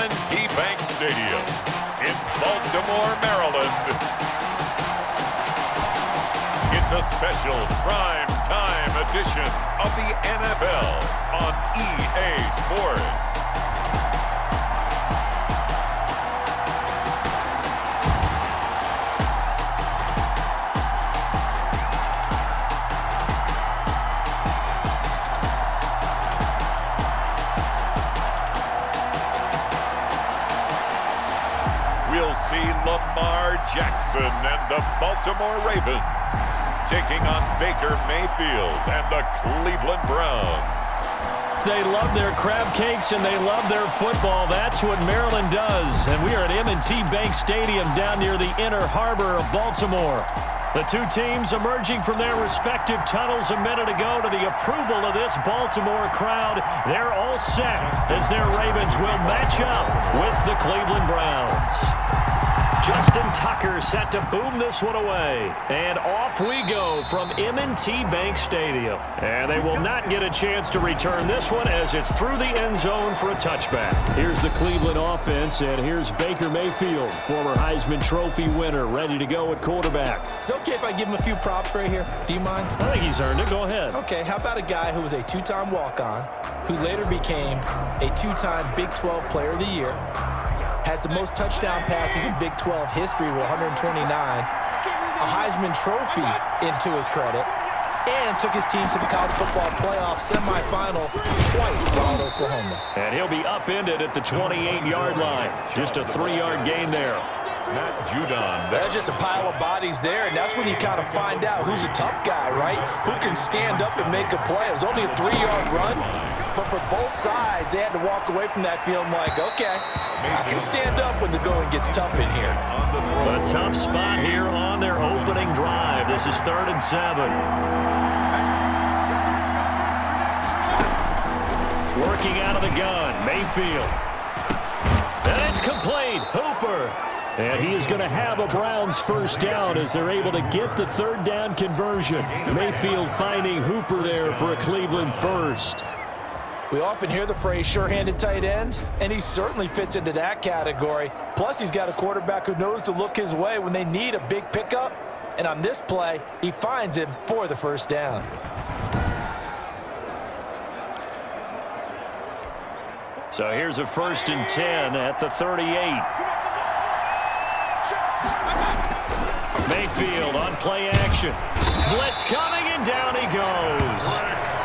M&T Bank Stadium in Baltimore, Maryland. It's a special prime time edition of the NFL on EA Sports. We'll see Lamar Jackson and the Baltimore Ravens taking on Baker Mayfield and the Cleveland Browns. They love their crab cakes and they love their football. That's what Maryland does. And we are at M&T Bank Stadium down near the Inner Harbor of Baltimore. The two teams emerging from their respective tunnels a minute ago to the approval of this Baltimore crowd. They're all set as their Ravens will match up with the Cleveland Browns. Justin Tucker set to boom this one away. And off we go from M&T Bank Stadium. And they will not get a chance to return this one as it's through the end zone for a touchback. Here's the Cleveland offense, and here's Baker Mayfield, former Heisman Trophy winner, ready to go at quarterback. It's okay if I give him a few props right here. Do you mind? I think he's earned it. Go ahead. Okay, how about a guy who was a two-time walk-on, who later became a two-time Big 12 Player of the Year, has the most touchdown passes in Big 12 history with 129, a Heisman Trophy into his credit, and took his team to the college football playoff semifinal twice while at Oklahoma. And he'll be upended at the 28-yard line. Just a 3-yard gain there. Matt Judon. That's just a pile of bodies there, and that's when you kind of find out who's a tough guy, right? Who can stand up and make a play. It was only a 3-yard run, but for both sides, they had to walk away from that feeling like, okay, I can stand up when the going gets tough in here. A tough spot here on their opening drive. This is 3rd and 7. Working out of the gun, Mayfield. And it's complete. Hooper. And he is going to have a Browns first down as they're able to get the 3rd down conversion. Mayfield finding Hooper there for a Cleveland first. We often hear the phrase sure-handed tight end, and he certainly fits into that category. Plus, he's got a quarterback who knows to look his way when they need a big pickup. And on this play, he finds him for the first down. So here's a 1st and 10 at the 38. Mayfield on play action. Blitz coming, and down he goes.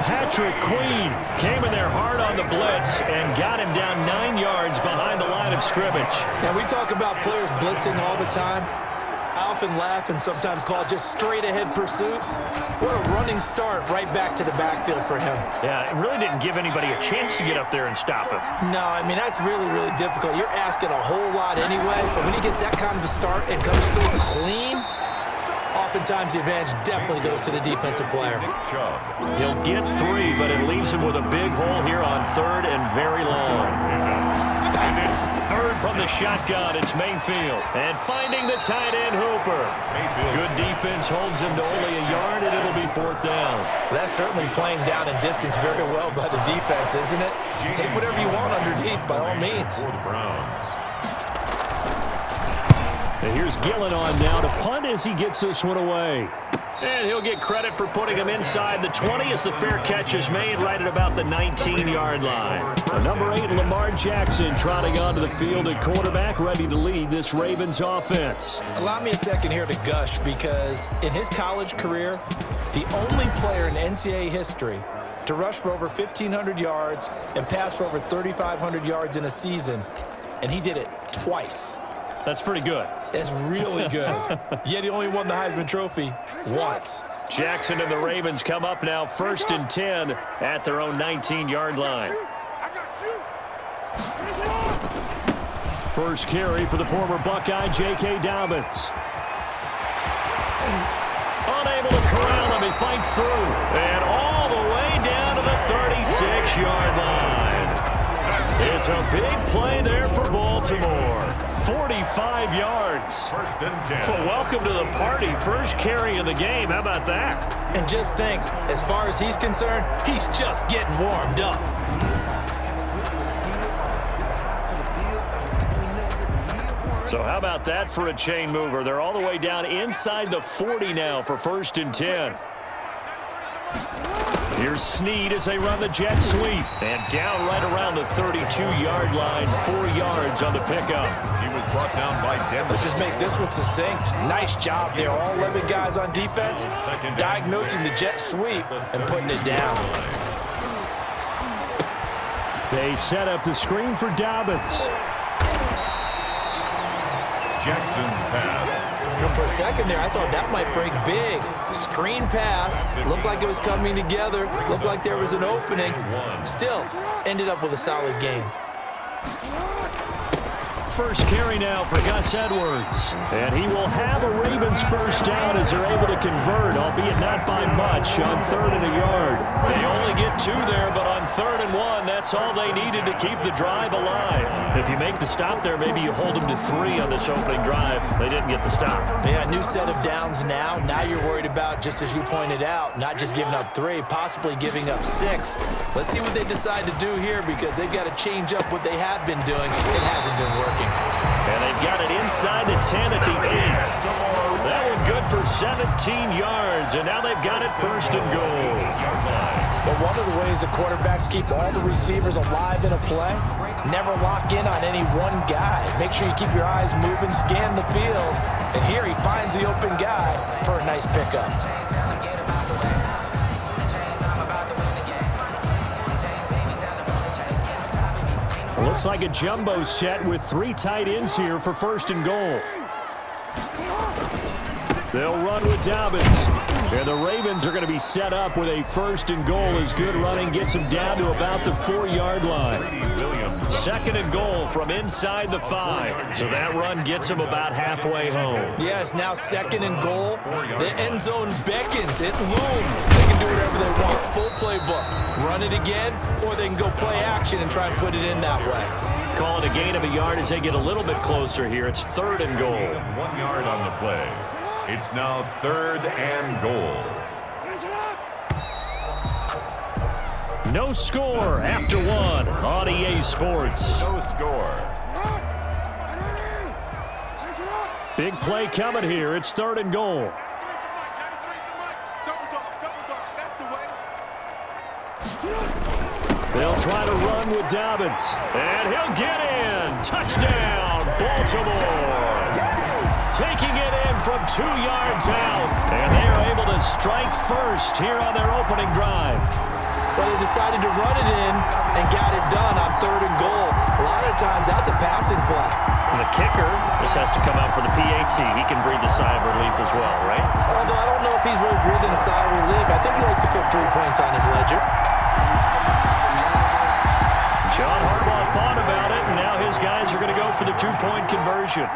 Patrick Queen came in there hard on the blitz and got him down 9 yards behind the line of scrimmage. Now, we talk about players blitzing all the time. I often laugh and sometimes call it just straight-ahead pursuit. What a running start right back to the backfield for him. Yeah, it really didn't give anybody a chance to get up there and stop him. No, I mean, that's really, really difficult. You're asking a whole lot anyway, but when he gets that kind of a start and comes through clean, oftentimes the advantage definitely goes to the defensive player. He'll get 3, but it leaves him with a big hole here on 3rd and very long. And it's 3rd from the shotgun. It's Mayfield. And finding the tight end, Hooper. Good defense holds him to only a yard, and it'll be 4th down. That's certainly playing down in distance very well by the defense, isn't it? Take whatever you want underneath, by all means. For the Browns. And here's Gillen on now to punt as he gets this one away. And he'll get credit for putting him inside the 20 as the fair catch is made right at about the 19-yard line. Number 8, Lamar Jackson, trotting onto the field at quarterback, ready to lead this Ravens offense. Allow me a second here to gush, because in his college career, the only player in NCAA history to rush for over 1,500 yards and pass for over 3,500 yards in a season, and he did it twice. That's pretty good. That's really good. Yet he only won the Heisman Trophy once. Jackson and the Ravens come up now 1st and 10 at their own 19-yard line. First carry for the former Buckeye, J.K. Dobbins. Unable to corral him, he fights through. And all the way down to the 36-yard line. It's a big play there for Baltimore. 45 yards. 1st and 10. Well, welcome to the party. First carry of the game. How about that? And just think, as far as he's concerned, he's just getting warmed up. So how about that for a chain mover? They're all the way down inside the 40 now for 1st and 10. Here's Snead as they run the jet sweep. And down right around the 32-yard line, 4 yards on the pickup. He was brought down by Denver. Let's just make this one succinct. Nice job there. All 11 guys on defense diagnosing the jet sweep and putting it down. They set up the screen for Dobbins. Jackson's pass. For a second there, I thought that might break big. Screen pass. Looked like it was coming together. Looked like there was an opening. Still, ended up with a solid game. First carry now for Gus Edwards. And he will have a Ravens first down as they're able to convert, albeit not by much, on 3rd and a yard. They only get 2 there, but on 3rd and 1, that's all they needed to keep the drive alive. If you make the stop there, maybe you hold them to 3 on this opening drive. They didn't get the stop. Yeah, new set of downs now. Now you're worried about, just as you pointed out, not just giving up 3, possibly giving up 6. Let's see what they decide to do here because they've got to change up what they have been doing. It hasn't been working. And they've got it inside the 10 at the 8. That one good for 17 yards, and now they've got it 1st and goal. But one of the ways the quarterbacks keep all the receivers alive in a play, never lock in on any one guy. Make sure you keep your eyes moving, scan the field, and here he finds the open guy for a nice pickup. Looks like a jumbo set with 3 tight ends here for 1st and goal. They'll run with Dobbins. And the Ravens are going to be set up with a 1st and goal as good running gets them down to about the 4-yard line. 2nd and goal from inside the 5. So that run gets them about halfway home. Yes, now 2nd and goal. The end zone beckons. It looms. They can do whatever they want. Full playbook. Run it again, or they can go play action and try and put it in that way. Calling a gain of a yard as they get a little bit closer here. It's 3rd and goal. 1 yard on the play. It's now 3rd and goal. No score after 1 on EA Sports. No score. Big play coming here. It's 3rd and goal. They'll try to run with Dobbins. And he'll get in. Touchdown, Baltimore. Taking it in from 2 yards out. And they are able to strike first here on their opening drive. But they decided to run it in and got it done on 3rd and goal. A lot of times that's a passing play. And the kicker, this has to come out for the PAT. He can breathe a sigh of relief as well, right? Although I don't know if he's really breathing a sigh of relief. I think he likes to put 3 points on his ledger. John Harbaugh thought about it, and now his guys are going to go for the 2-point conversion.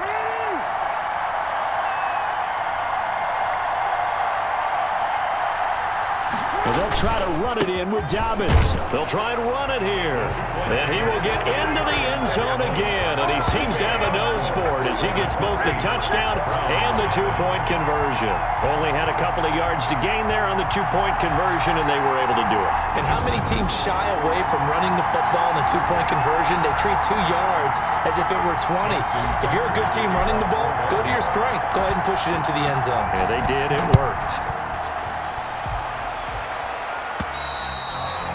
Well, they'll try to run it in with Dobbins. They'll try and run it here. And he will get into the end zone again, and he seems to have a nose for it as he gets both the touchdown and the 2-point conversion. Only had a couple of yards to gain there on the 2-point conversion, and they were able to do it. And how many teams shy away from running the football in the 2-point conversion? They treat 2 yards as if it were 20. If you're a good team running the ball, go to your strength. Go ahead and push it into the end zone. Yeah, they did. It worked.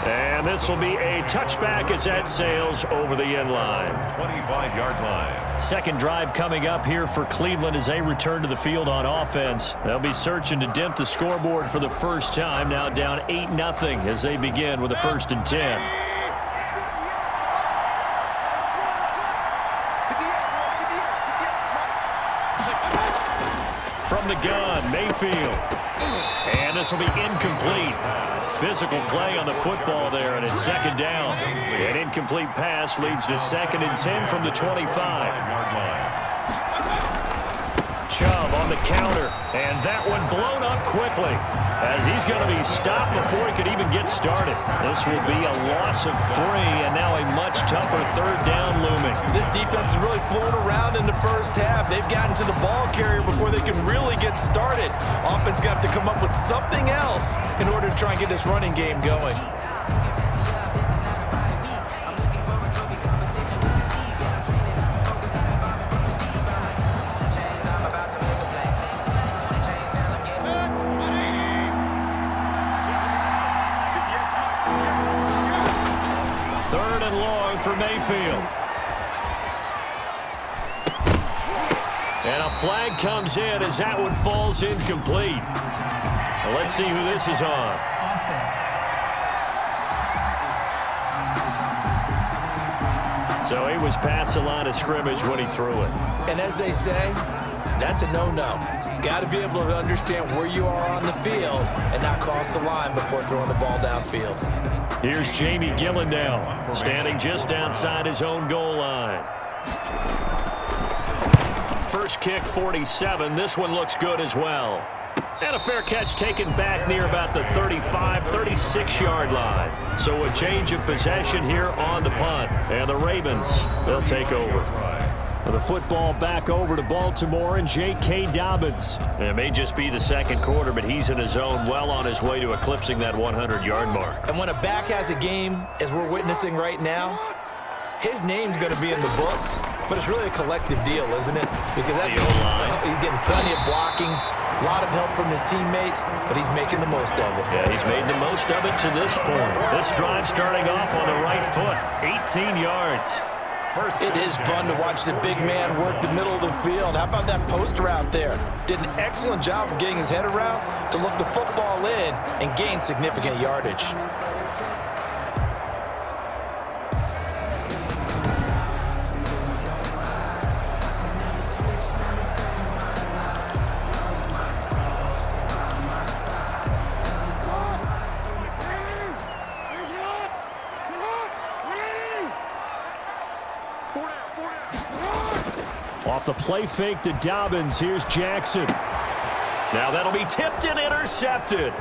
And this will be a touchback as that sails over the end line. 25-yard line. Second drive coming up here for Cleveland as they return to the field on offense. They'll be searching to dent the scoreboard for the first time. Now down 8-0 as they begin with a 1st and 10. From the gun, Mayfield. And this will be incomplete. Physical play on the football there, and it's 2nd down. An incomplete pass leads to 2nd and 10 from the 25. Chubb on the counter, and that one blown up quickly as he's going to be stopped before he could even get started. This will be a loss of 3, and now a much tougher 3rd down looming. This defense is really flown around in the first half. They've gotten to the ball carrier before they can really get started. Offense going to have to come up with something else in order to try and get this running game going. for Mayfield. And a flag comes in as that one falls incomplete. Well, let's see who this is on. So he was past the line of scrimmage when he threw it. And as they say, that's a no-no. Got to be able to understand where you are on the field and not cross the line before throwing the ball downfield. Here's Jamie Gillen now, standing just outside his own goal line. First kick, 47. This one looks good as well. And a fair catch taken back near about the 35, 36-yard line. So a change of possession here on the punt. And the Ravens, they'll take over. The football back over to Baltimore and J.K. Dobbins. It may just be the second quarter, but he's in his zone, well on his way to eclipsing that 100-yard mark. And when a back has a game, as we're witnessing right now, his name's going to be in the books, but it's really a collective deal, isn't it? Because that means he's getting plenty of blocking, a lot of help from his teammates, but he's making the most of it. Yeah, he's made the most of it to this point. This drive starting off on the right foot, 18 yards. It is fun to watch the big man work the middle of the field. How about that post route there? Did an excellent job of getting his head around to look the football in and gain significant yardage. Off the play fake to Dobbins, here's Jackson. Now that'll be tipped and intercepted.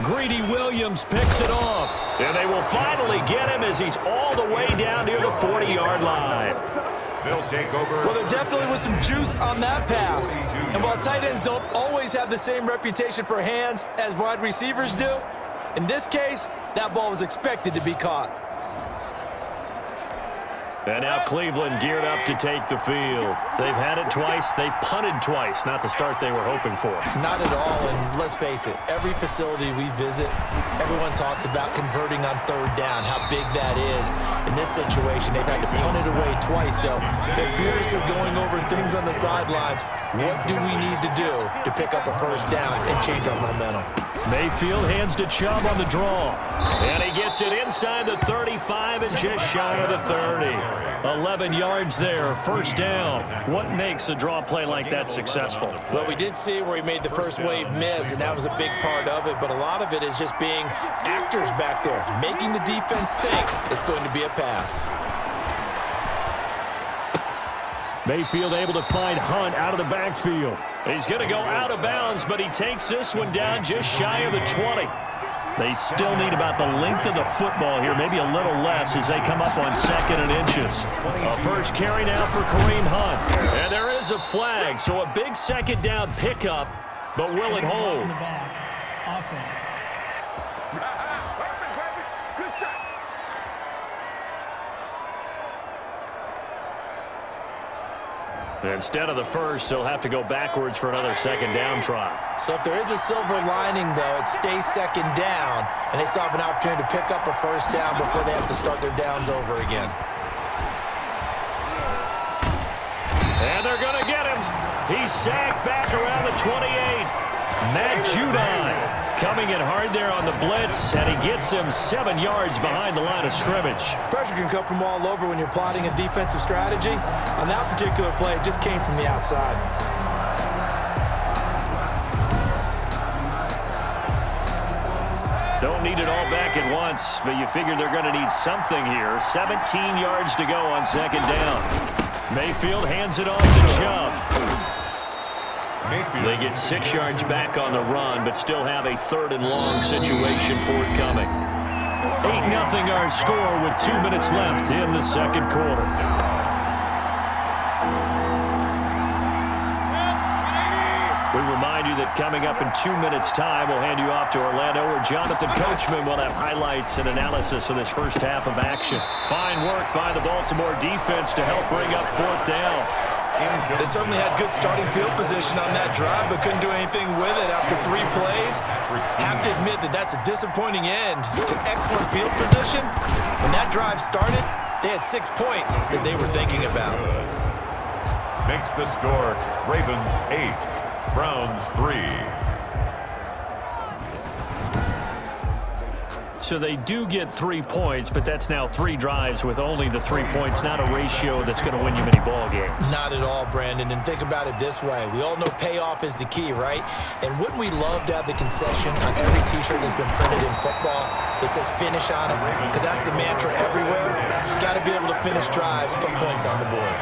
Greedy Williams picks it off. And they will finally get him as he's all the way down near the 40-yard line. They'll take over. Well, there definitely was some juice on that pass. And while tight ends don't always have the same reputation for hands as wide receivers do, in this case, that ball was expected to be caught. And now Cleveland geared up to take the field. They've had it twice. They've punted twice. Not the start they were hoping for. Not at all, and let's face it, every facility we visit, everyone talks about converting on third down, how big that is. In this situation, they've had to punt it away twice, so they're furiously going over things on the sidelines. What do we need to do to pick up a first down and change our momentum? Mayfield hands to Chubb on the draw. And he gets it inside the 35 and just shy of the 30. 11 yards there, first down. What makes a draw play like that successful? Well, we did see where he made the first wave miss, and that was a big part of it. But a lot of it is just being actors back there, making the defense think it's going to be a pass. Mayfield able to find Hunt out of the backfield. He's going to go out of bounds, but he takes this one down just shy of the 20. They still need about the length of the football here, maybe a little less as they come up on second and inches. A first carry now for Kareem Hunt. And there is a flag, so a big second down pickup, but will it hold? Offense. Instead of the first, they'll have to go backwards for another second down try. So if there is a silver lining, though, it stays second down, and they still have an opportunity to pick up a first down before they have to start their downs over again. And they're going to get him. He's sacked back around the 28. Matt Judon coming in hard there on the blitz, and he gets him 7 yards behind the line of scrimmage. Pressure can come from all over when you're plotting a defensive strategy. On that particular play, it just came from the outside. Don't need it all back at once, but you figure they're going to need something here. 17 yards to go on second down. Mayfield hands it off to Chubb. They get 6 yards back on the run, but still have a third and long situation forthcoming. 8-0 our score with 2 minutes left in the second quarter. We remind you that coming up in 2 minutes' time, we'll hand you off to Orlando, where Jonathan Coachman will have highlights and analysis of this first half of action. Fine work by the Baltimore defense to help bring up fourth down. They certainly had good starting field position on that drive, but couldn't do anything with it after 3 plays. Have to admit that that's a disappointing end to excellent field position. When that drive started, They had 6 points that they were thinking about. Makes the score Ravens 8, Browns 3. So they do get 3 points, but that's now 3 drives with only the 3 points, not a ratio that's going to win you many ball games. Not at all, Brandon. And think about it this way. We all know payoff is the key, right? And wouldn't we love to have the concession on every T-shirt that's been printed in football that says finish on it? Because that's the mantra everywhere. You got to be able to finish drives, put points on the board.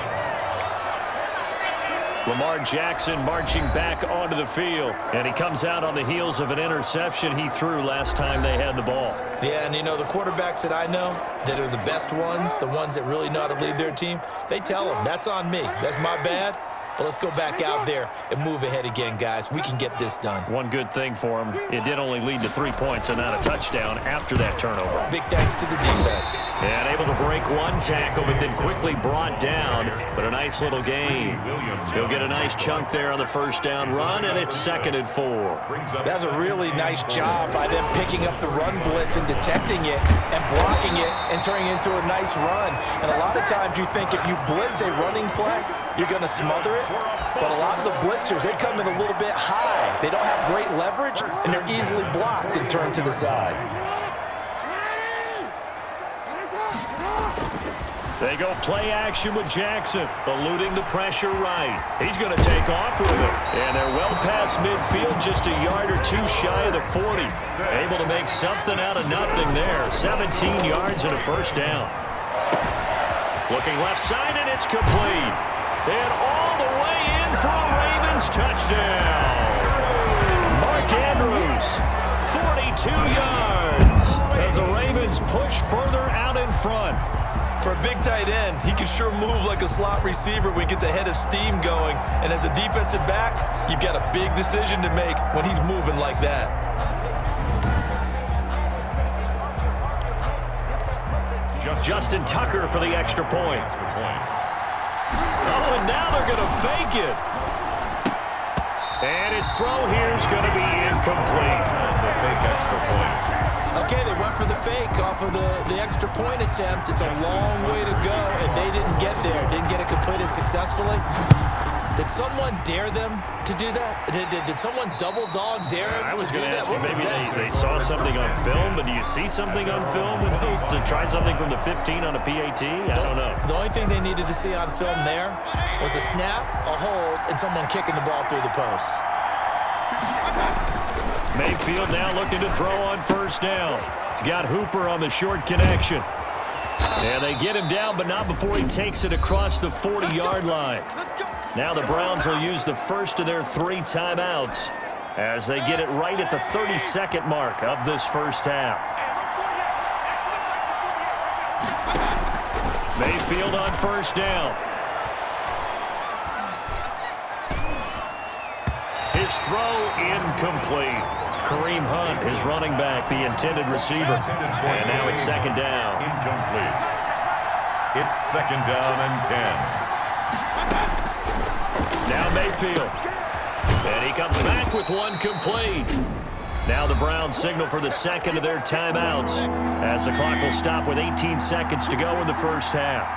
Lamar Jackson marching back onto the field, and he comes out on the heels of an interception he threw last time they had the ball. Yeah, and you know, the quarterbacks that I know that are the best ones, the ones that really know how to lead their team, they tell them, that's on me. That's my bad. But let's go back out there and move ahead again, guys. We can get this done. One good thing for him, it did only lead to 3 points and not a touchdown after that turnover. Big thanks to the defense. And able to break one tackle, but then quickly brought down. But a nice little gain. He'll get a nice chunk there on the first down run, and it's 2nd and 4. That's a really nice job by them picking up the run blitz and detecting it and blocking it and turning it into a nice run. And a lot of times you think if you blitz a running play, you're going to smother it. But a lot of the blitzers, they come in a little bit high. They don't have great leverage, and they're easily blocked and turned to the side. They go play action with Jackson, eluding the pressure right. He's going to take off with it. And they're well past midfield, just a yard or two shy of the 40. Able to make something out of nothing there. 17 yards and a first down. Looking left side, and it's complete. And all the way in for a Ravens touchdown. Mark Andrews, 42 yards, as the Ravens push further out in front. For a big tight end, he can sure move like a slot receiver when he gets a head of steam going. And as a defensive back, you've got a big decision to make when he's moving like that. Justin Tucker for the extra point. Oh, and now they're going to fake it. And his throw here is going to be incomplete. The fake extra point. Okay, they went for the fake off of the extra point attempt. It's a long way to go, and they didn't get there. Didn't get it completed successfully. Did someone dare them to do that? Did someone double dog dare them I was to do going to that? ask you, maybe they saw something on film, but do you see something on film with those to try something from the 15 on a PAT? I don't know. The only thing they needed to see on film there was a snap, a hold, and someone kicking the ball through the post. Mayfield now looking to throw on first down. He's got Hooper on the short connection. And they get him down, but not before he takes it across the 40-yard line. Now the Browns will use the first of their 3 timeouts as they get it right at the 32nd mark of this first half. Mayfield on first down. His throw incomplete. Kareem Hunt, his running back, the intended receiver. And now it's 2nd down. Incomplete. It's 2nd down and 10. Now Mayfield. And he comes back with one complete. Now the Browns signal for the second of their timeouts as the clock will stop with 18 seconds to go in the first half.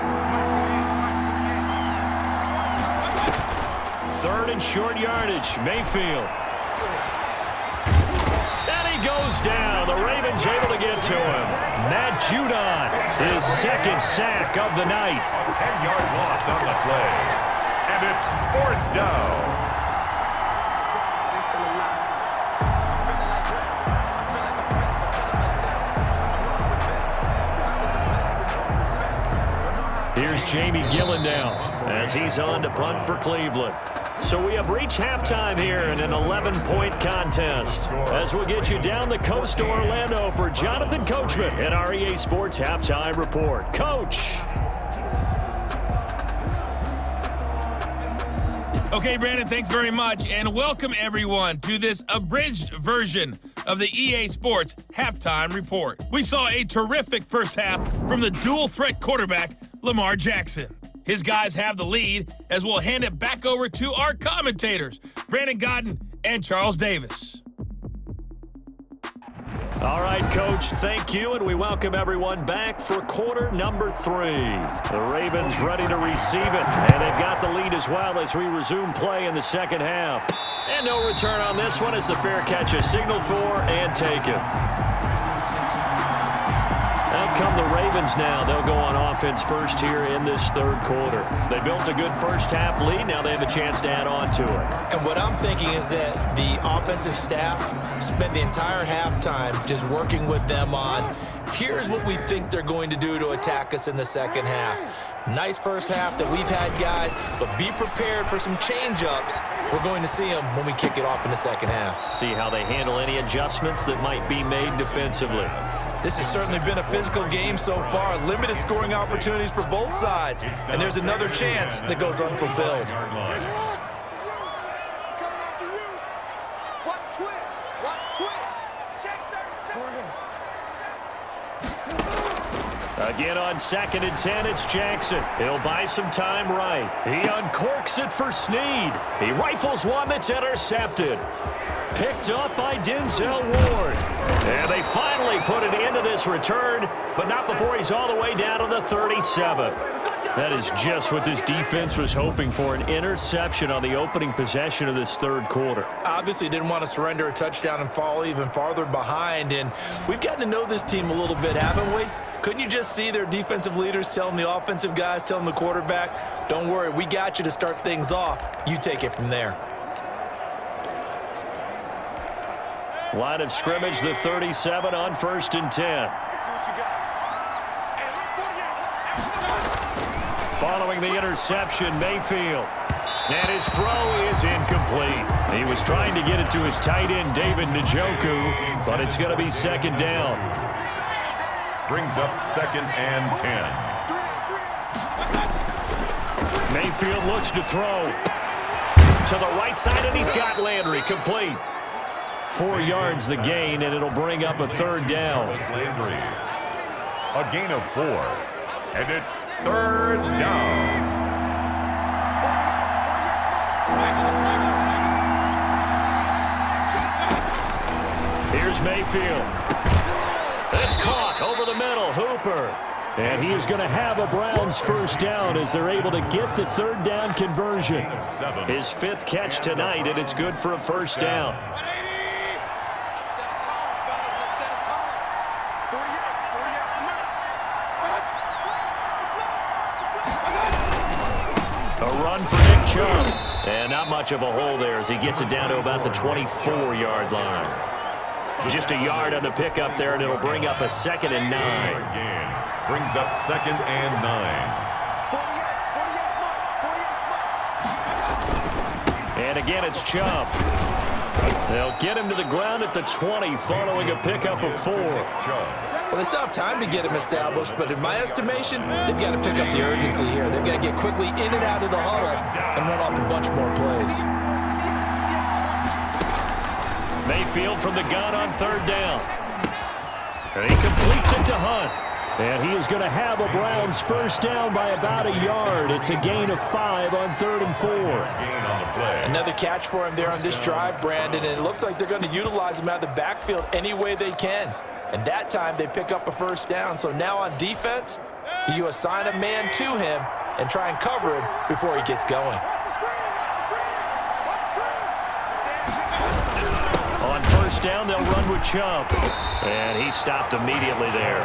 3rd and short yardage. Mayfield. And he goes down. The Ravens able to get to him. Matt Judon, his 2nd sack of the night. A 10-yard loss on the play. And it's 4th down. Here's Jamie Gillen now as he's on to punt for Cleveland. So we have reached halftime here in an 11-point contest as we'll get you down the coast to Orlando for Jonathan Coachman at our EA Sports Halftime Report. Coach. Okay, Brandon, thanks very much, and welcome everyone to this abridged version of the EA Sports Halftime Report. We saw a terrific first half from the dual-threat quarterback, Lamar Jackson. His guys have the lead as we'll hand it back over to our commentators, Brandon Godden and Charles Davis. All right, Coach, thank you, and we welcome everyone back for quarter number 3. The Ravens ready to receive it, and they've got the lead as well as we resume play in the second half. And no return on this one as the fair catch is signaled for and taken. Out come the Ravens now. They'll go on offense first here in this third quarter. They built a good first half lead. Now they have a chance to add on to it. And what I'm thinking is that the offensive staff spent the entire halftime just working with them on, here's what we think they're going to do to attack us in the second half. Nice first half that we've had, guys, but be prepared for some change-ups. We're going to see them when we kick it off in the second half. See how they handle any adjustments that might be made defensively. This has certainly been a physical game so far. Limited scoring opportunities for both sides. And there's another chance that goes unfulfilled. Again on 2nd and 10, it's Jackson. He'll buy some time right. He uncorks it for Snead. He rifles one that's intercepted. Picked up by Denzel Ward. And they finally put an end to this return, but not before he's all the way down to the 37. That is just what this defense was hoping for, an interception on the opening possession of this third quarter. Obviously didn't want to surrender a touchdown and fall even farther behind, and we've gotten to know this team a little bit, haven't we? Couldn't you just see their defensive leaders telling the offensive guys, telling the quarterback, don't worry, we got you to start things off. You take it from there. Line of scrimmage, the 37 on 1st and 10. Following the interception, Mayfield. And his throw is incomplete. He was trying to get it to his tight end, David Njoku, but it's going to be second down. Brings up 2nd and 10. Mayfield looks to throw to the right side, and he's got Landry complete. 4 yards the gain, and it'll bring up a third down. Landry. A gain of 4. And it's 3rd down. Here's Mayfield. It's caught over the middle. Hooper. And he is going to have a Browns first down as they're able to get the third down conversion. His 5th catch tonight, and it's good for a first down. A run for Nick Chubb. And not much of a hole there as he gets it down to about the 24-yard line. Just a yard on the pickup there, and it'll bring up a 2nd and 9. Brings up 2nd and 9. And again, it's Chubb. They'll get him to the ground at the 20 following a pickup of 4. Well, they still have time to get him established, but in my estimation, they've got to pick up the urgency here. They've got to get quickly in and out of the huddle and run off a bunch more plays. Mayfield from the gun on 3rd down. And he completes it to Hunt. And he is going to have a Browns first down by about a yard. It's a gain of 5 on 3rd and 4. Another catch for him there on this drive, Brandon, and it looks like they're going to utilize him out of the backfield any way they can. And that time they pick up a first down. So now on defense, do you assign a man to him and try and cover him before he gets going? On first down, they'll run with Chubb. And he stopped immediately there.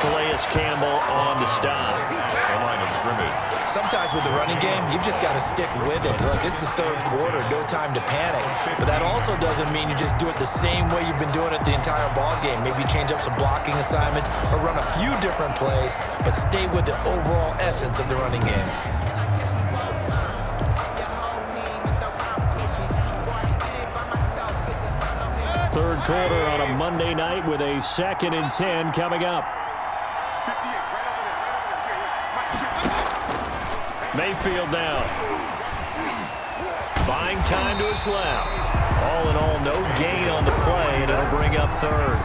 Calais Campbell on the stop. The line of scrimmage. Sometimes with the running game, you've just got to stick with it. Look, it's the third quarter, no time to panic. But that also doesn't mean you just do it the same way you've been doing it the entire ball game. Maybe change up some blocking assignments or run a few different plays, but stay with the overall essence of the running game. Third quarter on a Monday night with a 2nd and 10 coming up. Mayfield now. Buying time to his left. All in all, no gain on the play, and it'll bring up 3rd.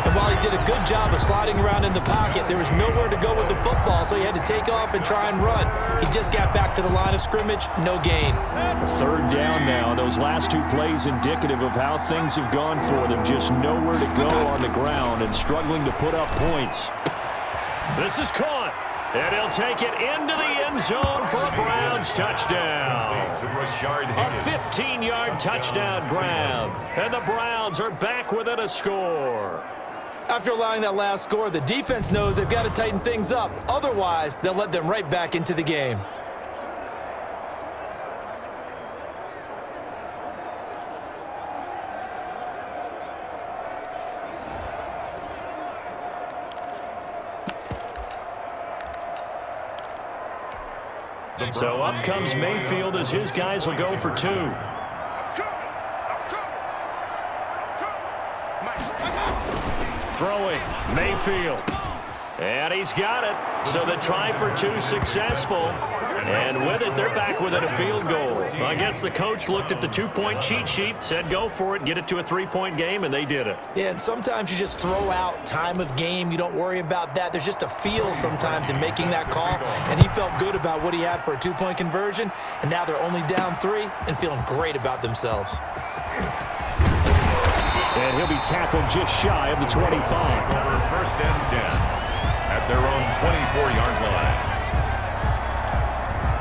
And while he did a good job of sliding around in the pocket, there was nowhere to go with the football, so he had to take off and try and run. He just got back to the line of scrimmage, no gain. Third down now. Those last two plays indicative of how things have gone for them. Just nowhere to go on the ground and struggling to put up points. This is caught. And he'll take it into the end zone for a Browns touchdown. A 15-yard touchdown grab. And the Browns are back within a score. After allowing that last score, the defense knows they've got to tighten things up. Otherwise, they'll let them right back into the game. So up comes Mayfield as his guys will go for two. Throwing, Mayfield. And he's got it. So the try for two successful. And with it, they're back within a field goal. I guess the coach looked at the two-point cheat sheet, said go for it, get it to a three-point game, and they did it. Yeah, and sometimes you just throw out time of game. You don't worry about that. There's just a feel sometimes in making that call, and he felt good about what he had for a two-point conversion, and now they're only down 3 and feeling great about themselves. And he'll be tackled just shy of the 25. Over 1st and 10 at their own 24-yard line.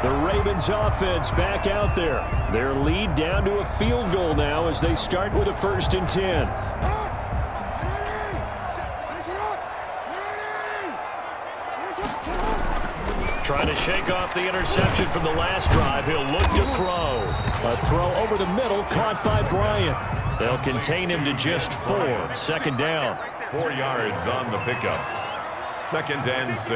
The Ravens offense back out there. Their lead down to a field goal now as they start with a 1st and 10. Trying to shake off the interception from the last drive. He'll look to throw. A throw over the middle caught by Bryant. They'll contain him to just 4. 2nd down. 4 yards on the pickup. 2nd and 6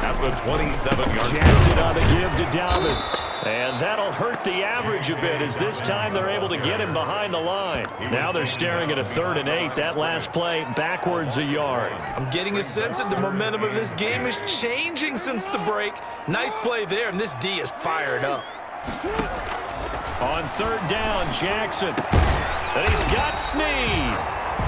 at the 27-yard line. Jackson on the give to Dobbins. And that'll hurt the average a bit as this time they're able to get him behind the line. Now they're staring at a 3rd and 8. That last play backwards a yard. I'm getting a sense that the momentum of this game is changing since the break. Nice play there, and this D is fired up. On 3rd down, Jackson. And he's got Snead.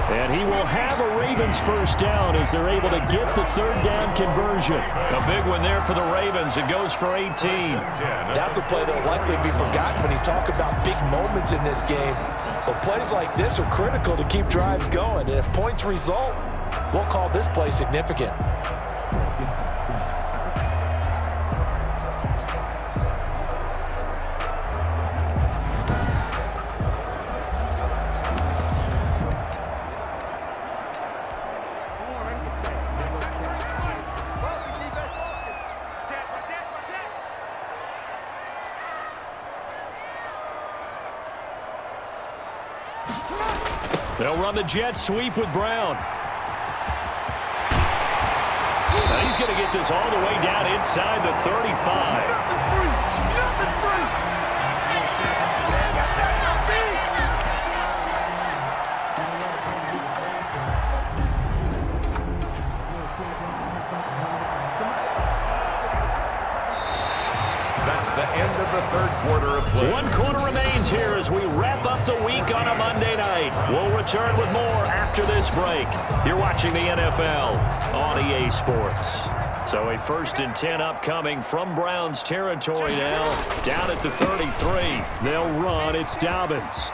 And he will have a Ravens 1st down as they're able to get the 3rd down conversion. A big one there for the Ravens. It goes for 18. That's a play that will likely be forgotten when you talk about big moments in this game. But plays like this are critical to keep drives going. And if points result, we'll call this play significant. They'll run the jet sweep with Brown. Now he's going to get this all the way down inside the 35. That's the end of the 3rd quarter of play. 1 quarter remains here as we wrap up the week on a Monday night. We'll return with more after this break. You're watching the NFL on EA Sports. So a 1st and 10 upcoming from Browns territory now. Down at the 33. They'll run. It's Dobbins.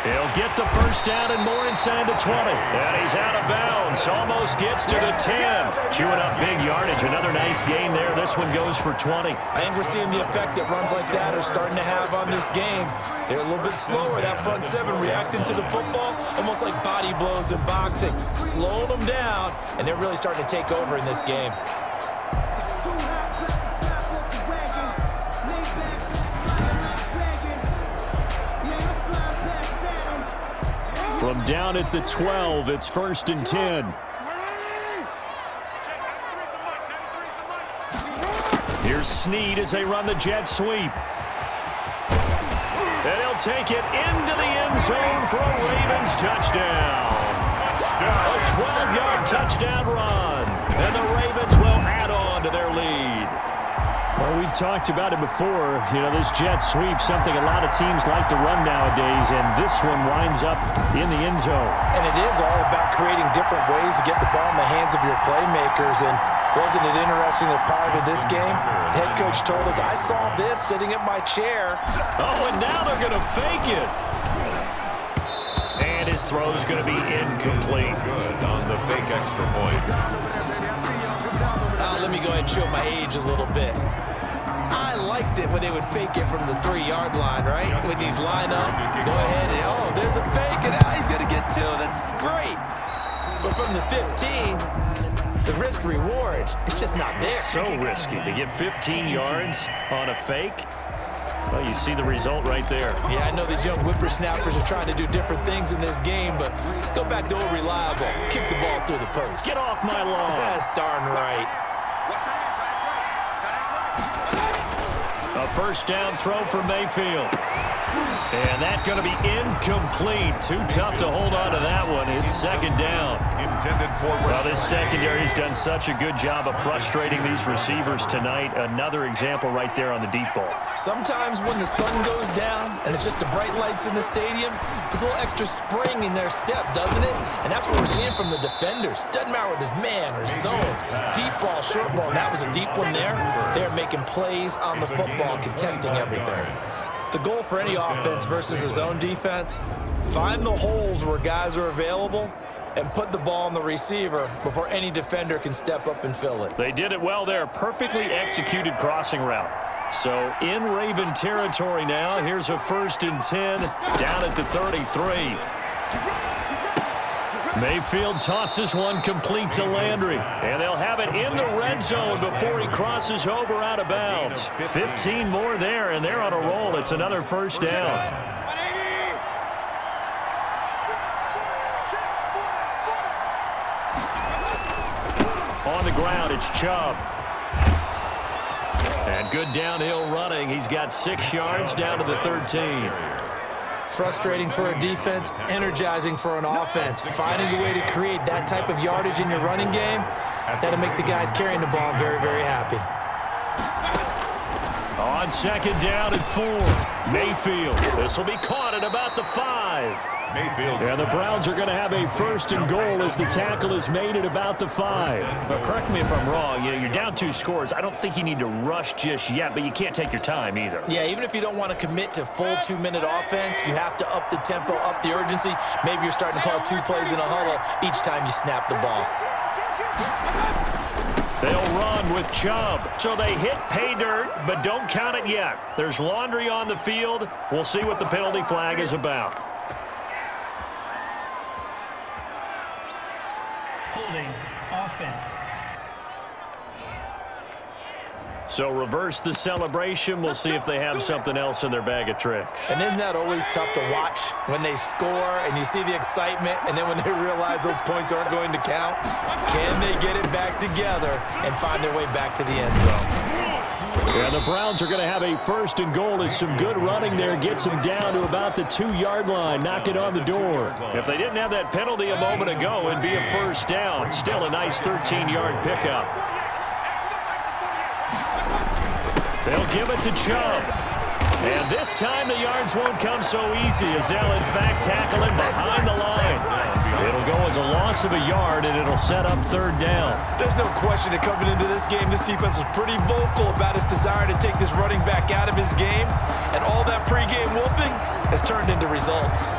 He'll get the 1st down and more inside the 20. And he's out of bounds. Almost gets to the 10. Chewing up big yardage. Another nice gain there. This one goes for 20. I think we're seeing the effect that runs like that are starting to have on this game. They're a little bit slower. That front 7 reacting to the football, almost like body blows in boxing. Slowing them down, and they're really starting to take over in this game. From down at the 12, it's 1st and 10. Here's Snead as they run the jet sweep. And he'll take it into the end zone for a Ravens touchdown. A 12-yard touchdown run. And the Ravens will add on to their lead. Well, we've talked about it before. You know, this jet sweep, something a lot of teams like to run nowadays, and this one winds up in the end zone. And it is all about creating different ways to get the ball in the hands of your playmakers. And wasn't it interesting that prior to this game, head coach told us, I saw this sitting at my chair. Oh, and now they're going to fake it. And his throw is going to be incomplete. Good on the fake extra point. Let me go ahead and show my age a little bit. I liked it when they would fake it from the 3-yard line, right? When you line up, go ahead and, oh, there's a fake, and he's going to get 2. That's great. But from the 15, the risk-reward, it's just not there. So risky to get 15 yards on a fake. Well, you see the result right there. Yeah, I know these young whippersnappers are trying to do different things in this game, but let's go back to old reliable. Kick the ball through the post. Get off my lawn. That's darn right. A first down throw for Mayfield. And that's going to be incomplete. Too tough to hold on to that one. It's second down. Intended for well, this secondary has done such a good job of frustrating these receivers tonight. Another example right there on the deep ball. Sometimes when the sun goes down and it's just the bright lights in the stadium, there's a little extra spring in their step, doesn't it? And that's what we're seeing from the defenders. Doesn't matter whether it's man or zone. Deep ball, short ball, and that was a deep one there. They're making plays on the football, contesting everything. The goal for any offense versus a zone defense, find the holes where guys are available and put the ball on the receiver before any defender can step up and fill it. They did it well there. Perfectly executed crossing route. So in Raven territory now, here's a 1st and 10 down at the 33. Mayfield tosses one complete to Landry, and they'll have it in the red zone before he crosses over out of bounds. 15 more there, and they're on a roll. It's another first down. On the ground, it's Chubb. And good downhill running. He's got 6 yards down to the 13. Frustrating for a defense, energizing for an offense. Finding a way to create that type of yardage in your running game, that'll make the guys carrying the ball very, very happy. On second down and 4, Mayfield. This will be caught at about the 5. Mayfield. And the Browns are going to have a 1st and goal as the tackle is made at about the 5. But correct me if I'm wrong. You know, you're down 2 scores. I don't think you need to rush just yet, but you can't take your time either. Yeah, even if you don't want to commit to full 2-minute offense, you have to up the tempo, up the urgency. Maybe you're starting to call 2 plays in a huddle each time you snap the ball. They'll run with Chubb. So they hit pay dirt, but don't count it yet. There's laundry on the field. We'll see what the penalty flag is about. Holding offense. So reverse the celebration. We'll see if they have something else in their bag of tricks. And isn't that always tough to watch when they score and you see the excitement, and then when they realize those points aren't going to count? Can they get it back together and find their way back to the end zone? Yeah, the Browns are going to have a 1st and goal as some good running there gets them down to about the 2-yard line. Knock it on the door. If they didn't have that penalty a moment ago, it'd be a first down. Still a nice 13-yard pickup. They'll give it to Chubb. And this time the yards won't come so easy as they'll, in fact, tackle him behind the line. It'll go as a loss of a yard, and it'll set up 3rd down. There's no question that coming into this game, this defense was pretty vocal about its desire to take this running back out of his game, and all that pregame wolfing has turned into results.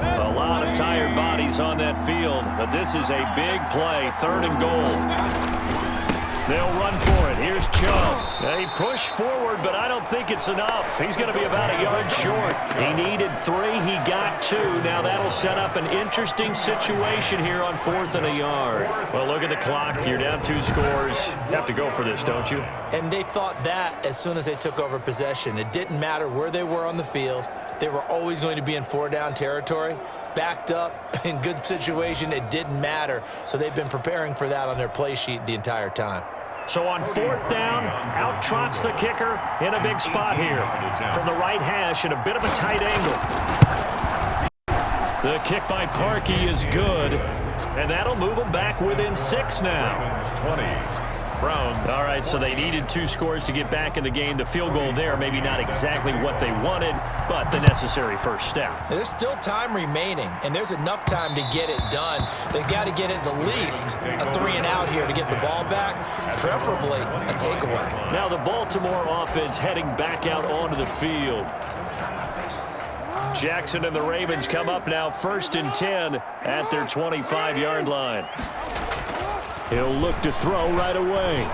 A lot of tired bodies on that field, but this is a big play, 3rd and goal. They'll run for it. Here's Chubb. They push forward, but I don't think it's enough. He's going to be about a yard short. He needed 3. He got 2. Now that'll set up an interesting situation here on 4th and a yard. Well, look at the clock. You're down 2 scores. You have to go for this, don't you? And they thought that as soon as they took over possession. It didn't matter where they were on the field. They were always going to be in 4-down territory. Backed up, in good situation, it didn't matter. So they've been preparing for that on their play sheet the entire time. So on 4th down, out trots the kicker in a big spot here. From the right hash at a bit of a tight angle. The kick by Parkey is good. And that'll move them back within 6 now. Ravens 20. Browns. All right, so they needed 2 scores to get back in the game. The field goal there, maybe not exactly what they wanted, but the necessary first step. There's still time remaining, and there's enough time to get it done. They've got to get at the least a 3 and out here to get the ball back, preferably a takeaway. Now the Baltimore offense heading back out onto the field. Jackson and the Ravens come up now 1st and 10 at their 25-yard line. He'll look to throw right away.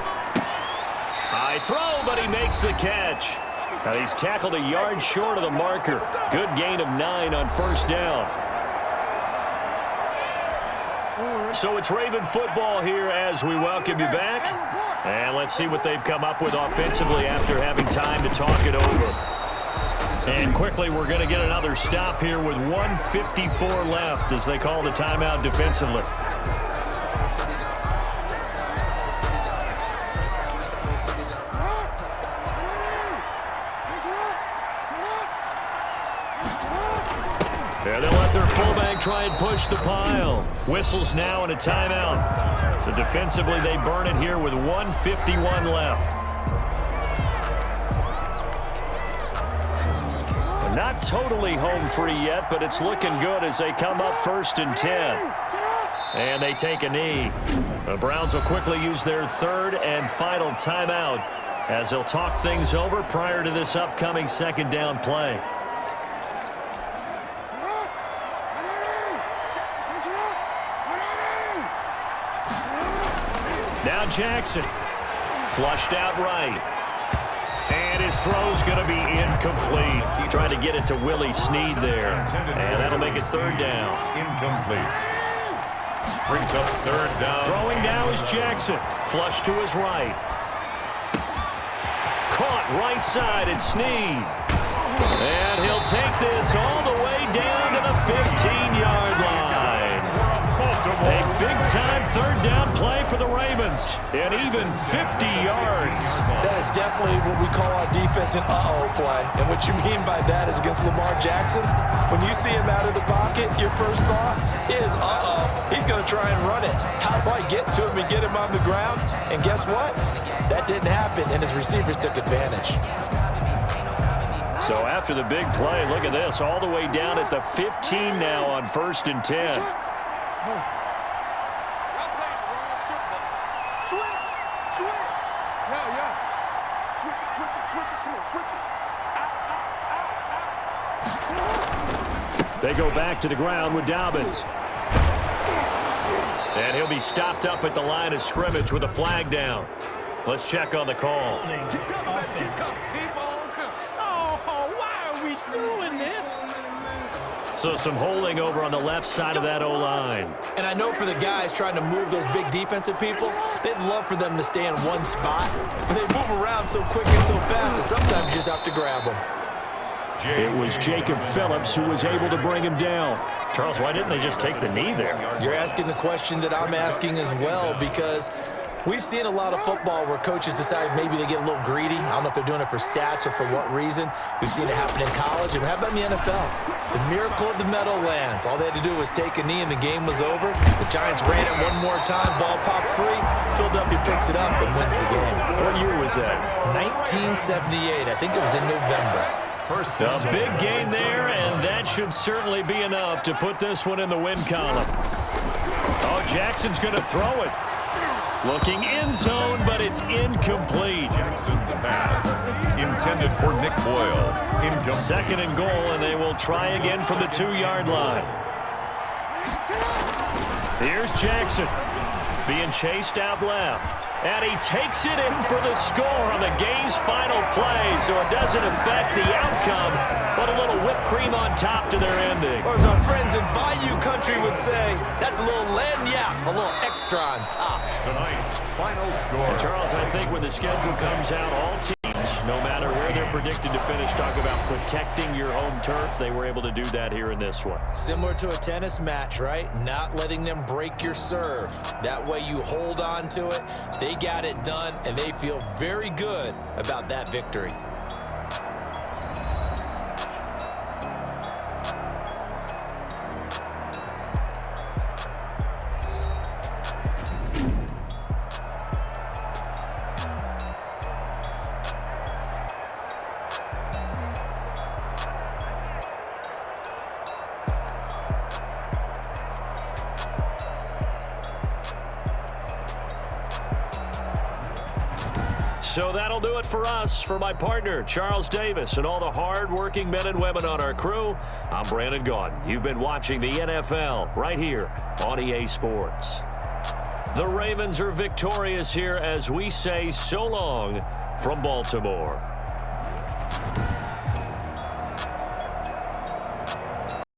High throw, but he makes the catch. Now he's tackled a yard short of the marker. Good gain of 9 on 1st down. So it's Raven football here as we welcome you back. And let's see what they've come up with offensively after having time to talk it over. And quickly, we're going to get another stop here with 1:54 left as they call the timeout defensively. Yeah, they'll let their fullback try and push the pile. Whistles now and a timeout. So defensively, they burn it here with 1:51 left. Not totally home free yet, but it's looking good as they come up 1st and 10. And they take a knee. The Browns will quickly use their 3rd and final timeout as they'll talk things over prior to this upcoming 2nd down play. Now Jackson. Flushed out right. And his throw's going to be incomplete. He tried to get it to Willie Snead there. And that'll make it 3rd down. Incomplete. Brings up 3rd down. Throwing now is Jackson. Flush to his right. Caught right side at Snead. And he'll take this all the way down to the 15-yard line. A big-time 3rd down play for the Ravens. And even 50 yards. That is definitely what we call on defense an uh-oh play. And what you mean by that is against Lamar Jackson, when you see him out of the pocket, your first thought is, uh-oh, he's going to try and run it. How do I get to him and get him on the ground? And guess what? That didn't happen, and his receivers took advantage. So after the big play, look at this, all the way down at the 15 now on 1st and 10. They go back to the ground with Dobbins. And he'll be stopped up at the line of scrimmage with a flag down. Let's check on the call. Holding offense. Oh, why are we doing this? So some holding over on the left side of that O-line. And I know for the guys trying to move those big defensive people, they'd love for them to stay in one spot. But they move around so quick and so fast that sometimes you just have to grab them. It was Jacob Phillips who was able to bring him down. Charles, why didn't they just take the knee there? You're asking the question that I'm asking as well, because we've seen a lot of football where coaches decide maybe they get a little greedy. I don't know if they're doing it for stats or for what reason. We've seen it happen in college. And how about in the NFL? The miracle of the Meadowlands. All they had to do was take a knee and the game was over. The Giants ran it one more time. Ball popped free. Philadelphia picks it up and wins the game. What year was that? 1978. I think it was in November. A big gain there, and that should certainly be enough to put this one in the win column. Oh, Jackson's going to throw it. Looking end zone, but it's incomplete. Jackson's pass intended for Nick Boyle. Incomplete. 2nd and goal, and they will try again from the 2-yard line. Here's Jackson being chased out left. And he takes it in for the score on the game's final play, so it doesn't affect the outcome, but a little whipped cream on top to their ending. Or as our friends in Bayou Country would say, that's a little lagniappe, a little extra on top. Tonight's final score. And Charles, I think when the schedule comes out, all teams, no matter where they're predicted to finish, talk about protecting your home turf. They were able to do that here in this one. Similar to a tennis match, right? Not letting them break your serve. That way you hold on to it. They got it done, and they feel very good about that victory. So that'll do it for us. For my partner, Charles Davis, and all the hard-working men and women on our crew, I'm Brandon Gaudin. You've been watching the NFL right here on EA Sports. The Ravens are victorious here as we say so long from Baltimore.